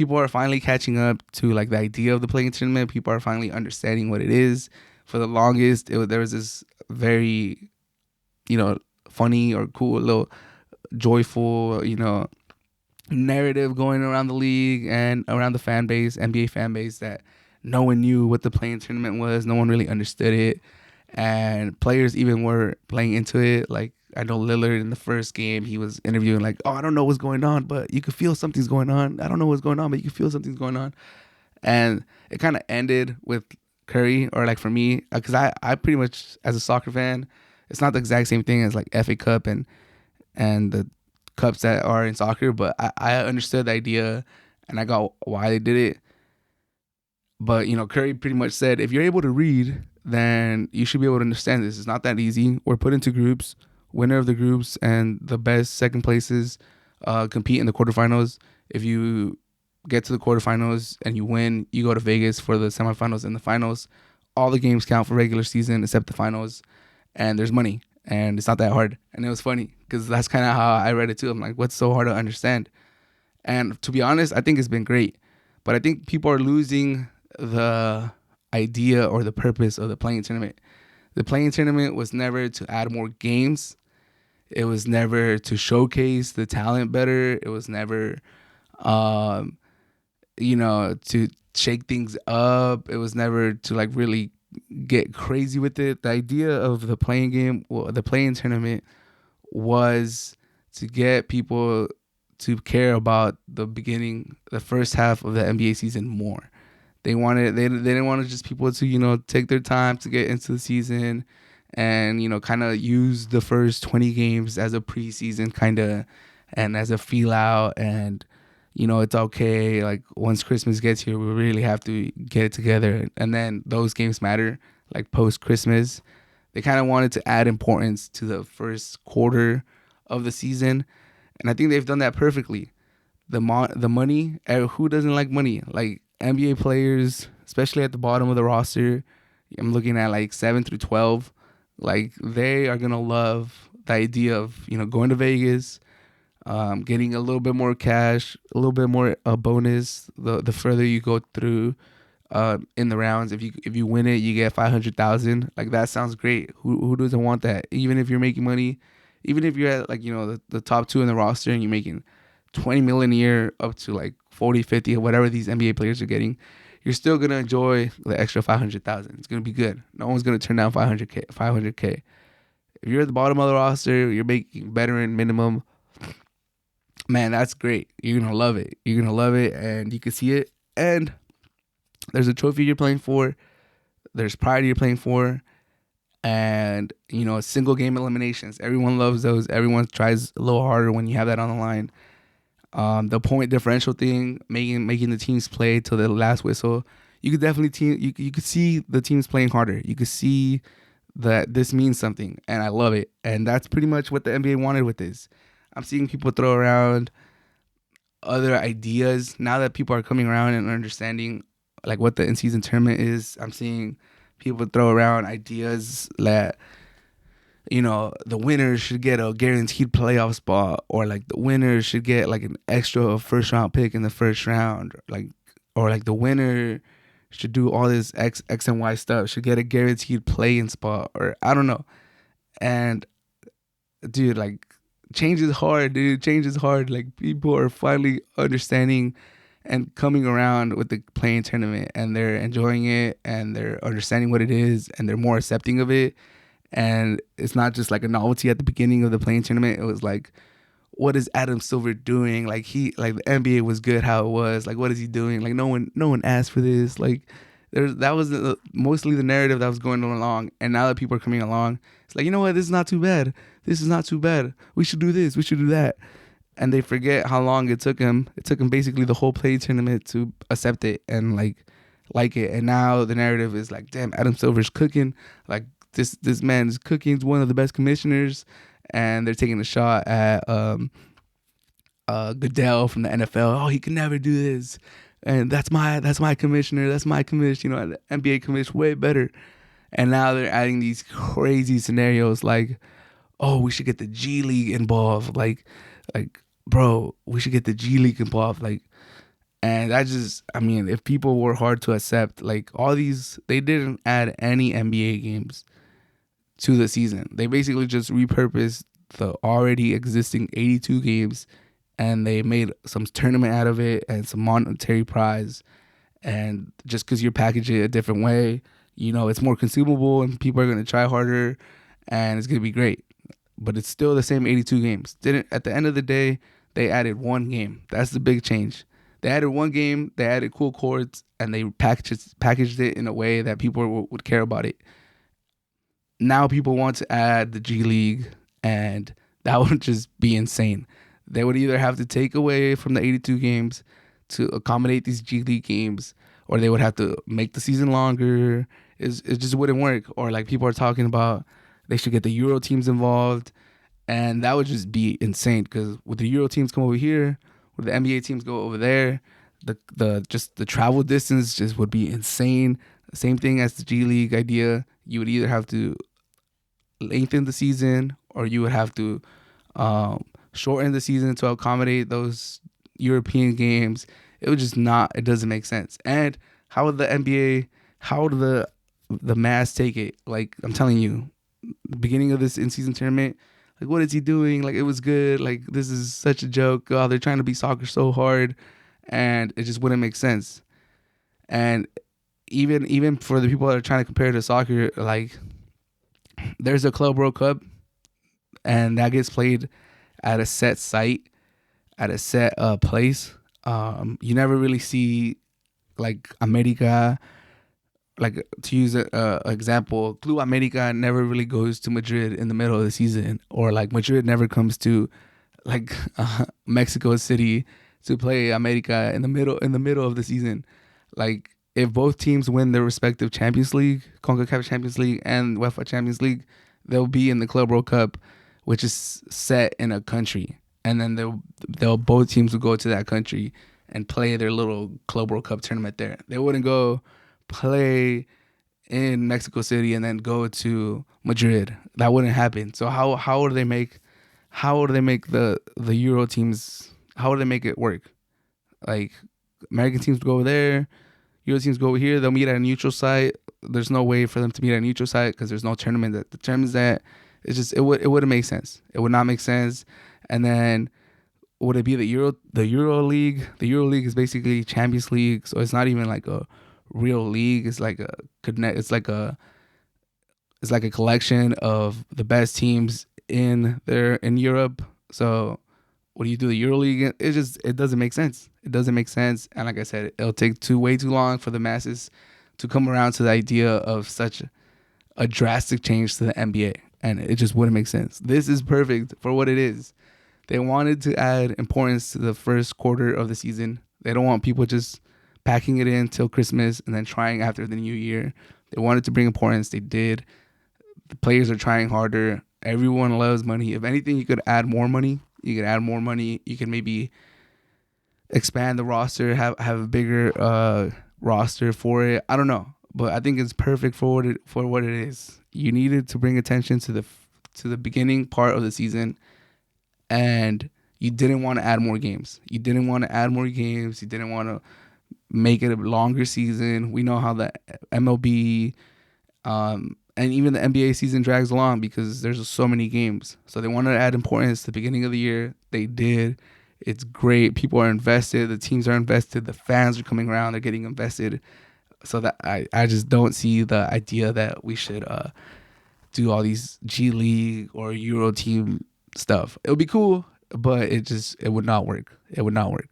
people are finally catching up to like the idea of the playing tournament. People are finally understanding what it is. For the longest, there was this very, funny or cool little joyful, narrative going around the league and around the fan base, NBA fan base, that no one knew what the playing tournament was. No one really understood it, and players even were playing into it. Like I know Lillard in the first game, he was interviewing like, "Oh, I don't know what's going on, but you could feel something's going on. I don't know what's going on, but you can feel something's going on." And it kind of ended with Curry, or like for me, because I pretty much, as a soccer fan, it's not the exact same thing as like FA Cup and the cups that are in soccer, but I understood the idea and I got why they did it. But Curry pretty much said, if you're able to read, then you should be able to understand this. It's not that easy. We're put into groups. Winner of the groups and the best second places compete in the quarterfinals. If you get to the quarterfinals and you win, you go to Vegas for the semifinals and the finals. All the games count for regular season except the finals, and there's money, and it's not that hard. And it was funny because that's kind of how I read it too. I'm like, what's so hard to understand? And to be honest, I think it's been great, but I think people are losing the idea or the purpose of the playing tournament. The playing tournament was never to add more games. It was never to showcase the talent better. It was never, to shake things up. It was never to like really get crazy with it. The idea of the playing game, the playing tournament, was to get people to care about the first half of the NBA season more. They didn't want to just people to, take their time to get into the season and, kind of use the first 20 games as a preseason kind of and as a feel out, and, it's okay. Like once Christmas gets here, we really have to get it together. And then those games matter, like post Christmas. They kind of wanted to add importance to the first quarter of the season. And I think they've done that perfectly. The money, who doesn't like money? Like NBA players, especially at the bottom of the roster, I'm looking at like 7 through 12. Like they are going to love the idea of, going to Vegas, getting a little bit more cash, a little bit more bonus the further you go through in the rounds. If you win it, you get 500,000. Like that sounds great. Who doesn't want that? Even if you're making money, even if you're at like the top 2 in the roster and you're making 20 million a year up to like 40, 50, or whatever these NBA players are getting, you're still gonna enjoy the extra 500,000. It's gonna be good. No one's gonna turn down 500K. If you're at the bottom of the roster, you're making veteran minimum. Man, that's great. You're gonna love it. And you can see it. And there's a trophy you're playing for. There's pride you're playing for. And single game eliminations. Everyone loves those. Everyone tries a little harder when you have that on the line. The point differential thing, making the teams play till the last whistle. You could definitely you could see the teams playing harder. You could see that this means something, and I love it. And that's pretty much what the NBA wanted with this. I'm seeing people throw around other ideas now that people are coming around and understanding like what the in-season tournament is. I'm seeing people throw around ideas that the winners should get a guaranteed playoff spot, or like the winners should get like an extra first round pick in the first round, or like the winner should do all this X and Y stuff, should get a guaranteed play-in spot, or I don't know. And dude, like change is hard, dude. Change is hard. Like people are finally understanding and coming around with the playing tournament, and they're enjoying it, and they're understanding what it is, and they're more accepting of it. And it's not just like a novelty at the beginning of the playing tournament. It was like, what is Adam Silver doing? Like the NBA was good how it was. Like, what is he doing? Like no one asked for this. Like that was mostly the narrative that was going along. And now that people are coming along, it's like, you know what? This is not too bad. This is not too bad. We should do this. We should do that. And they forget how long it took him. It took him basically the whole play tournament to accept it and like it. And now the narrative is like, damn, Adam Silver's cooking. Like this man is cooking. He's one of the best commissioners. And they're taking a shot at Goodell from the NFL. Oh, he can never do this. And that's my commissioner. That's my commissioner. You know, the NBA commissioner way better. And now they're adding these crazy scenarios like, oh, we should get the G League involved. Like, bro, we should get the G League involved. Like, And that just, I mean, if people were hard to accept, like all these, they didn't add any NBA games to the season. They basically just repurposed the already existing 82 games, and they made some tournament out of it and some monetary prize. And just because you're packaging it a different way, it's more consumable and people are going to try harder and it's going to be great. But it's still the same 82 games. Didn't At the end of the day, they added one game. That's the big change. They added one game, they added cool chords, and they packaged it in a way that people would care about it. Now people want to add the G League, and that would just be insane. They would either have to take away from the 82 games to accommodate these G League games, or they would have to make the season longer. It just wouldn't work. Or like people are talking about, they should get the Euro teams involved, and that would just be insane. Because with the Euro teams come over here, with the NBA teams go over there, the travel distance just would be insane. Same thing as the G League idea. You would either have to lengthen the season, or you would have to shorten the season to accommodate those European games. It would just not. It doesn't make sense. And how would the NBA? How would the Mavs take it? Like I'm telling you, the beginning of this in-season tournament, like what is he doing? Like it was good. Like this is such a joke. Oh, they're trying to be soccer so hard, and it just wouldn't make sense. And even for the people that are trying to compare to soccer, like there's a Club World Cup, and that gets played at a set site, at a set place. You never really see like America, like to use an example, Club America never really goes to Madrid in the middle of the season, or like Madrid never comes to like Mexico City to play America in the middle of the season. Like if both teams win their respective Champions League, CONCACAF Champions League and UEFA Champions League, they'll be in the Club World Cup, which is set in a country, and then they'll both teams will go to that country and play their little Club World Cup tournament there. They wouldn't go play in Mexico City and then go to Madrid. That wouldn't happen. So how would they make the Euro teams? How would they make it work? Like American teams go over there, Euro teams go over here. They'll meet at a neutral site. There's no way for them to meet at a neutral site because there's no tournament that determines that. It's just it wouldn't make sense. It would not make sense. And then would it be the Euro League? The Euro League is basically Champions League, so it's not even like a real league. It's like it's like a collection of the best teams in Europe. So what do you do the Euro League? It doesn't make sense. It doesn't make sense. And like I said, it'll take way too long for the masses to come around to the idea of such a drastic change to the NBA. And it just wouldn't make sense. This is perfect for what it is. They wanted to add importance to the first quarter of the season. They don't want people just packing it in till Christmas and then trying after the new year. They wanted to bring importance. They did. The players are trying harder. Everyone loves money. If anything, you could add more money. You could add more money. You can maybe expand the roster, have a bigger roster for it. I don't know, but I think it's perfect for what it is. You needed to bring attention to the beginning part of the season, and you didn't want to add more games. You didn't want to add more games. You didn't want to make it a longer season. We know how the MLB and even the NBA season drags along because there's so many games. So they wanted to add importance at the beginning of the year. They did. It's great. People are invested. The teams are invested. The fans are coming around. They're getting invested. So that I just don't see the idea that we should do all these G League or Euro team stuff. It would be cool, but it would not work. It would not work.